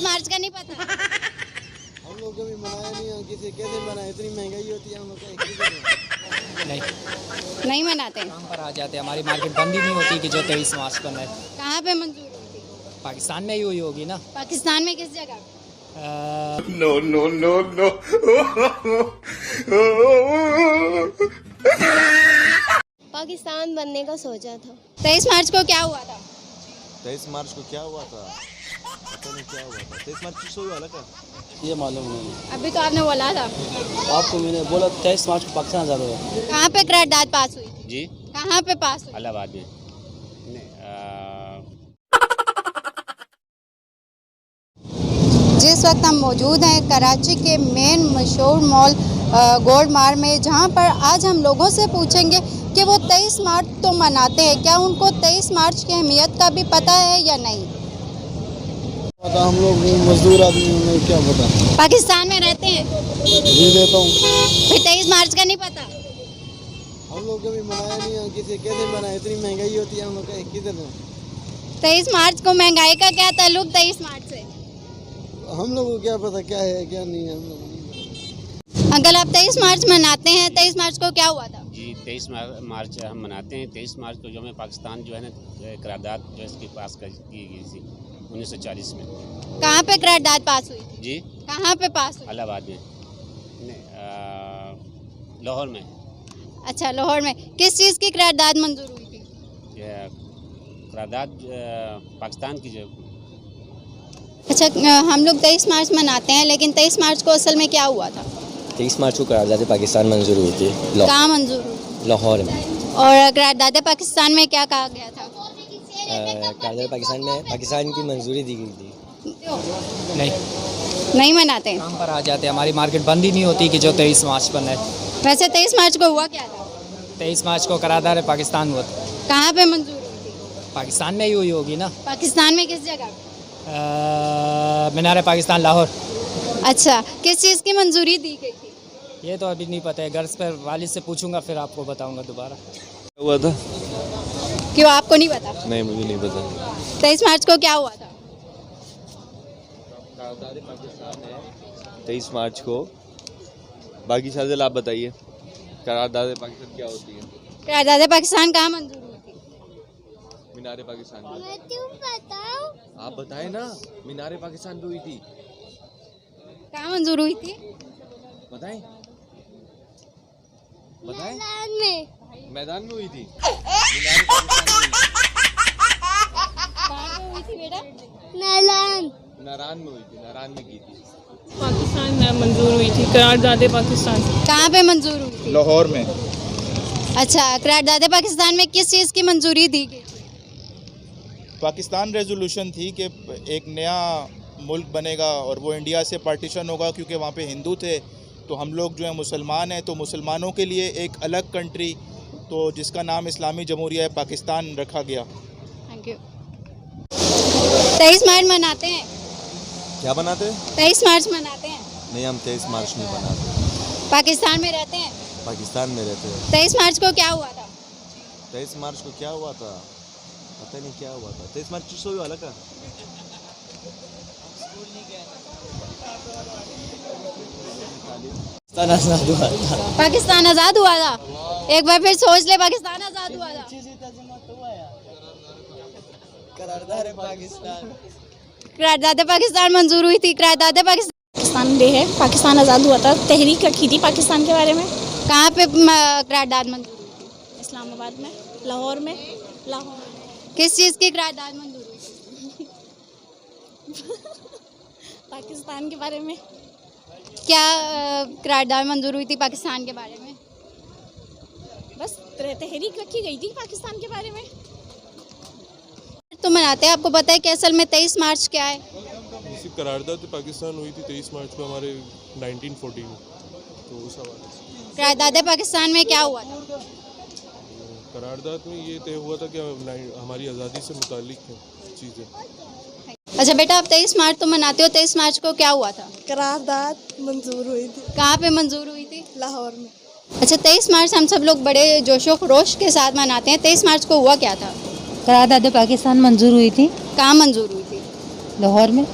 मार्च का नहीं पता? हम लोग कभी मनाया नहीं है, किसी कैसे मनाए, इतनी महंगाई होती है हम लोग नहीं मनाते हैं। काम पर आ जाते हैं, हमारी मार्केट बंद ही नहीं होती कि जो 23 मार्च पर है। कहाँ पे मंजूर हुई थी? पाकिस्तान में ही हुई होगी ना। पाकिस्तान में किस जगह? No, no, no, no. Pakistan बनने का सोचा था। 23 मार्च को क्या हुआ था? 23 मार्च को क्या हुआ था, पता नहीं क्या हुआ था। 23 मार्च को हुआ था, ये मालूम नहीं। अभी तो आपने बोला था। आपको मैंने बोला 23 मार्च को पाकिस्तान आज़ाद हुआ। कहाँ पे करारदाद पास हुई? जी, कहाँ पे पास हुई? इलाहाबाद में। जिस वक्त हम मौजूद हैं कराची के मेन मशहूर मॉल गोल्ड मार्ट में, जहां पर आज हम लोगों से पूछेंगे कि वो 23 मार्च तो मनाते हैं, क्या उनको 23 मार्च की अहमियत का भी पता है या नहीं। पता, हम लोग मजदूर आदमी, हमें क्या पता। पाकिस्तान में रहते हैं, जी देता हूँ। फिर 23 मार्च का नहीं पता? हम लोग कभी मनाया नहीं है, किसी कैसे मनाए, इतनी महंगाई होती है हम लोग किधर। 23 मार्च को महंगाई का क्या ताल्लुक 23 मार्च से? हम लोग को क्या पता क्या है क्या नहीं है, हम लोग। अंकल, आप 23 मार्च मनाते हैं, 23 मार्च को क्या हुआ था? जी, 23 मार्च हम मनाते हैं। 23 मार्च को जो है पाकिस्तान जो है ना करारदाद जो है इसके पास की गई थी 1940 में। कहाँ पे करारदाद पास हुई? जी, कहाँ पे पास हुई? इलाहाबाद में, लाहौर में। अच्छा, लाहौर में। किस चीज़ की करारदाद मंजूर हुई थी? करारदाद पाकिस्तान की जो। अच्छा, हम लोग 23 मार्च मनाते हैं, लेकिन 23 मार्च को असल में क्या हुआ था? 23 मार्च को करारदाद पाकिस्तान मंजूर हुई थी। कहाँ मंजूर हुई? लाहौर में। और करारदाद पाकिस्तान में क्या कहा गया था? करारदाद पाकिस्तान में पाकिस्तान की मंजूरी दी गई थी। नहीं मनाते हैं। काम पर आ जाते हैं, हमारी मार्केट बंद ही नहीं होती कि जो 23 मार्च पर है। वैसे 23 मार्च को हुआ क्या था? 23 मार्च को करारदाद पाकिस्तान हुआ था। कहाँ पे मंजूर हुई थी? पाकिस्तान में ही हुई होगी ना। पाकिस्तान में किस जगह? मीनार पाकिस्तान लाहौर। अच्छा, किस चीज़ की मंजूरी दी गई थी? ये तो अभी नहीं पता है, घर पर वालिद से पूछूंगा फिर आपको बताऊंगा दोबारा। हुआ था? क्यों, आपको नहीं पता? नहीं, मुझे नहीं पता। 23 मार्च को क्या हुआ था? 23 मार्च को बाकी सारे आप बताइए, करारदाद पाकिस्तान क्या होती है? करारदाद पाकिस्तान कहाँ मंजूर हुई थी? मीनार पाकिस्तान आप बताएं ना, मीनार पाकिस्तान पे हुई थी। कहाँ मंजूर हुई थी? बताएं बताएं। मैदान में हुई थी। मीनार पाकिस्तान कहाँ हुई थी बेटा? नारायण में हुई थी, नारायण में की थी। पाकिस्तान में मंजूर हुई थी करारदाद पाकिस्तान। कहाँ पे मंजूर हुई थी? लाहौर में। अच्छा, करारदाद पाकिस्तान में किस चीज़ की मंजूरी दी गई थी? पाकिस्तान रेजोल्यूशन थी कि एक नया मुल्क बनेगा और वो इंडिया से पार्टीशन होगा, क्योंकि वहाँ पे हिंदू थे, तो हम लोग जो है मुसलमान हैं, तो मुसलमानों के लिए एक अलग कंट्री, तो जिसका नाम इस्लामी जमहूरिया पाकिस्तान रखा गया। Thank you. 23 मार्च मनाते हैं? क्या बनाते हैं? 23 मार्च मनाते हैं? नहीं, हम 23 मार्च नहीं बनाते। पाकिस्तान में रहते हैं? पाकिस्तान में रहते हैं। 23 मार्च को क्या हुआ था? 23 मार्च को क्या हुआ था, पता नहीं क्या हुआ था। 23 मार्च को हुआ था। पाकिस्तान आज़ाद हुआ था। एक बार फिर सोच ले, पाकिस्तान आज़ाद हुआ था। करारदाद पाकिस्तान मंजूर हुई थी। करारदाद पाकिस्तान डे है, पाकिस्तान आज़ाद हुआ था, तहरीक रखी थी पाकिस्तान के बारे में। कहाँ पे करारदाद मंजूर हुई थी? इस्लामाबाद में, लाहौर में। लाहौर। किस चीज़ की करारदाद मंजूर हुई थी? पाकिस्तान के बारे में। क्या करारदाद मंजूर हुई थी पाकिस्तान के बारे में? बस तहरीक रखी गई थी पाकिस्तान के बारे में। तो मनाते हैं, आपको पता है कि असल में 23 मार्च क्या है? करारदाद पाकिस्तान हुई थी 23 मार्च को हमारे 1914 में, तो उस हवाले से। करारदाद पाकिस्तान में क्या हुआ था? करारदाद में ये तय हुआ था कि हमारी आज़ादी से मुतालिक चीज़ें। अच्छा बेटा, आप 23 मार्च तो मनाते हो, 23 मार्च को क्या हुआ था? करारदाद मंजूर हुई थी। कहाँ पे मंजूर हुई थी? लाहौर में। अच्छा, 23 मार्च हम सब लोग बड़े जोशो खरोश के साथ मनाते हैं। 23 मार्च को हुआ क्या था? करारदाद पाकिस्तान मंजूर हुई थी। कहाँ मंजूर हुई थी? लाहौर में।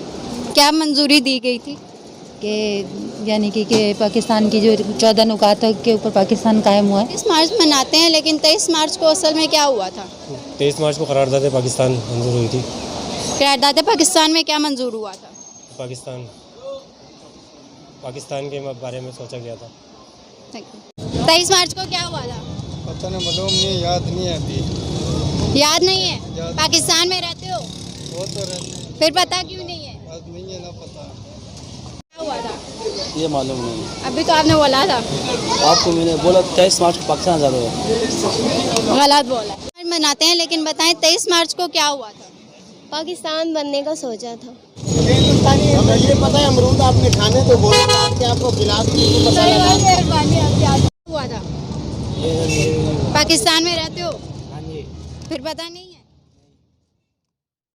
क्या मंजूरी दी गई थी? कि यानी कि पाकिस्तान की जो 14 नुकातों के ऊपर पाकिस्तान कायम हुआ है। 23 मार्च मनाते हैं, लेकिन 23 मार्च को असल में क्या हुआ था? 23 मार्च को करारदाद पाकिस्तान मंजूर हुई थी। करारदाद पाकिस्तान में क्या मंजूर हुआ था? पाकिस्तान के बारे में सोचा गया था। 23 मार्च को क्या हुआ था? पता नहीं, मालूम नहीं, याद नहीं है अभी। याद नहीं है? पाकिस्तान में रहते हो? वो तो रहते हैं, फिर पता क्यों नहीं है? याद नहीं है, ना पता। क्या हुआ था? ये मालूम नहीं। अभी तो आपने बोला था। आपको मैंने बोला 23 मार्च को पाकिस्तान आज़ाद हुआ। गलत बोला। मनाते हैं, लेकिन बताएं 23 मार्च को क्या हुआ था? पाकिस्तान बनने का सोचा था। ये पता है, अमरूद आपने खाने तो बोले कि आपको खिला हुआ था। पाकिस्तान में रहते हो? फिर पता नहीं